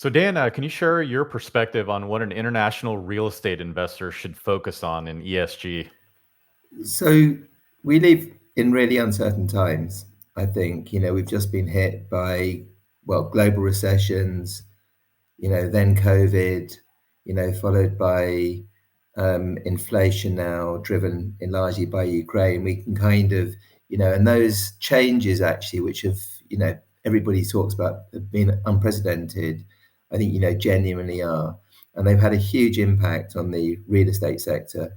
So, Dan, can you share your perspective on what an international real estate investor should focus on in ESG? So we live in really uncertain times. I think, we've just been hit by, global recessions, then COVID, followed by inflation now, driven in largely by Ukraine. We can kind of, and those changes actually, which have, everybody talks about have been unprecedented, I think, genuinely are. And they've had a huge impact on the real estate sector,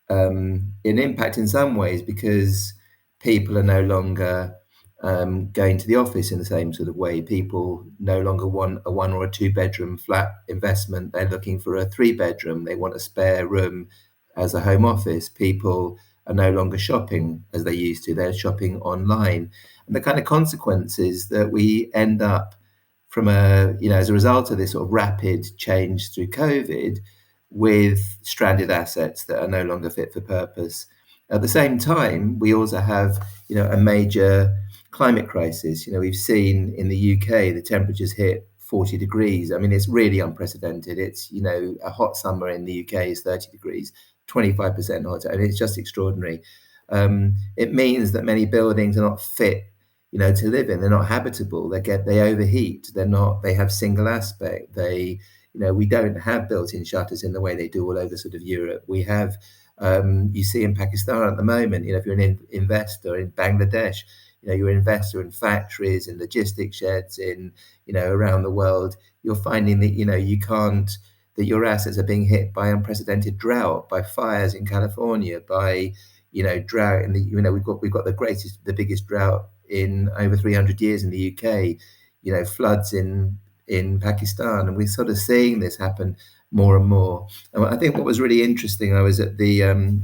an impact in some ways because people are no longer going to the office in the same sort of way. People no longer want a one or a two bedroom flat investment. They're looking for a three bedroom. They want a spare room as a home office. People are no longer shopping as they used to. They're shopping online. And the kind of consequences that we end up from as a result of this sort of rapid change through COVID, with stranded assets that are no longer fit for purpose. At the same time, we also have, a major climate crisis. We've seen in the UK the temperatures hit 40 degrees. I mean, it's really unprecedented. It's, a hot summer in the UK is 30 degrees, 25% hotter, and it's just extraordinary. It means that many buildings are not fit, to live in. They're not habitable. They overheat. They have single aspect. We don't have built-in shutters in the way they do all over sort of Europe. We have, you see in Pakistan at the moment, if you're an investor in Bangladesh, you're an investor in factories, in logistics sheds, in, around the world, you're finding that, you can't, that your assets are being hit by unprecedented drought, by fires in California, by, drought in the, we've got the biggest drought in over 300 years in the UK, floods in Pakistan, and we're sort of seeing this happen more and more. And I think what was really interesting, I was at the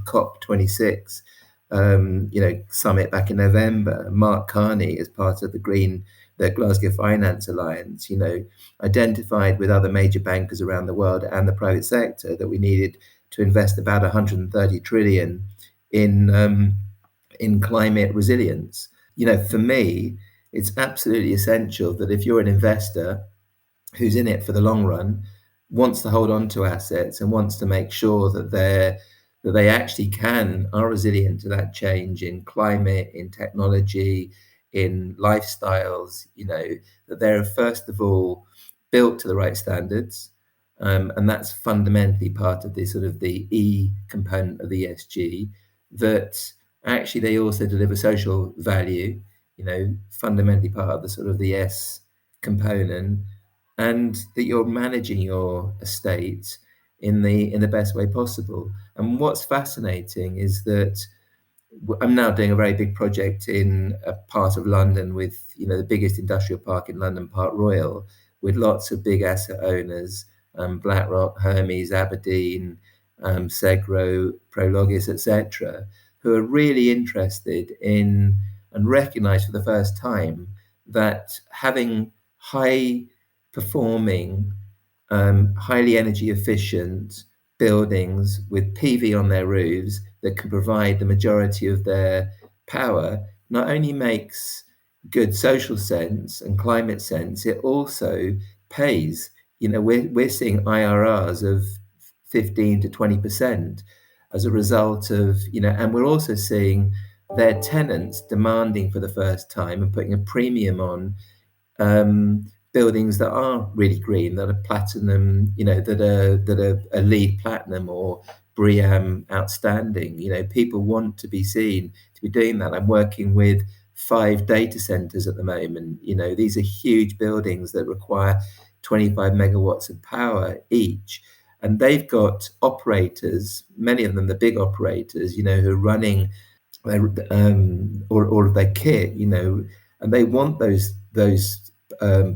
COP26, summit back in November. Mark Carney, as part of the Glasgow Finance Alliance, identified with other major bankers around the world and the private sector that we needed to invest about 130 trillion in climate resilience. For me, it's absolutely essential that if you're an investor who's in it for the long run, wants to hold on to assets and wants to make sure that they actually are resilient to that change in climate, in technology, in lifestyles, that they're first of all built to the right standards. And that's fundamentally part of the sort of the E component of the ESG, that actually they also deliver social value, fundamentally part of the sort of the S component, and that you're managing your estate in the best way possible. And what's fascinating is that I'm now doing a very big project in a part of London with, the biggest industrial park in London, Park Royal, with lots of big asset owners, BlackRock, Hermes, Aberdeen, Segro, Prologis, etc., who are really interested in and recognise for the first time that having high performing, highly energy efficient buildings with PV on their roofs that can provide the majority of their power not only makes good social sense and climate sense, it also pays. We're seeing IRRs of 15 to 20% as a result of, and we're also seeing their tenants demanding for the first time and putting a premium on buildings that are really green, that are platinum, that are a LEED platinum or BREEAM outstanding. People want to be seen to be doing that. I'm working with 5 data centers at the moment. These are huge buildings that require 25 megawatts of power each. And they've got operators, many of them the big operators, who are running all of their kit, and they want those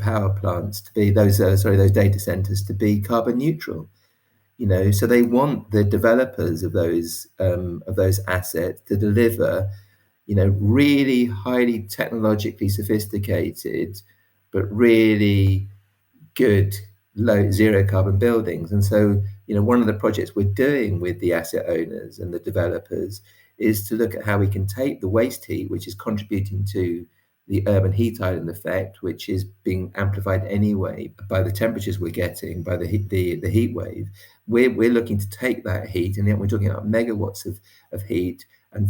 power plants to be those data centers to be carbon neutral. So they want the developers of those assets to deliver, really highly technologically sophisticated, but really good low zero carbon buildings. And so, one of the projects we're doing with the asset owners and the developers is to look at how we can take the waste heat, which is contributing to the urban heat island effect, which is being amplified anyway by the temperatures we're getting, by the heat wave. We're looking to take that heat, and yet we're talking about megawatts of heat, and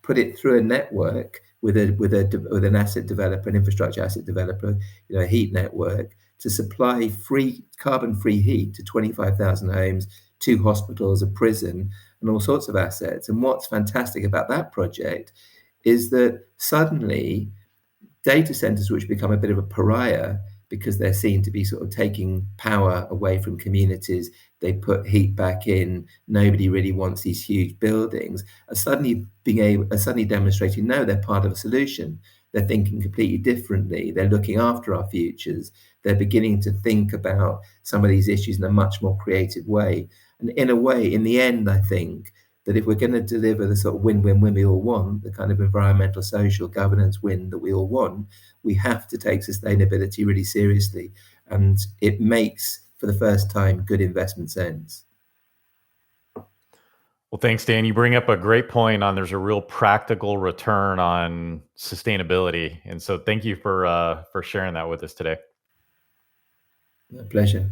put it through a network with an asset developer, an infrastructure asset developer, a heat network, to supply carbon-free heat to 25,000 homes, 2 hospitals, a prison, and all sorts of assets. And what's fantastic about that project is that suddenly data centers, which become a bit of a pariah because they're seen to be sort of taking power away from communities, they put heat back in, nobody really wants these huge buildings, are suddenly demonstrating, no, they're part of a solution. They're thinking completely differently. They're looking after our futures. They're beginning to think about some of these issues in a much more creative way. And in a way, in the end, I think that if we're going to deliver the sort of win-win-win we all want, the kind of environmental, social, governance win that we all want, we have to take sustainability really seriously. And it makes, for the first time, good investment sense. Well, thanks, Dan. You bring up a great point on there's a real practical return on sustainability. And so thank you for sharing that with us today. Pleasure.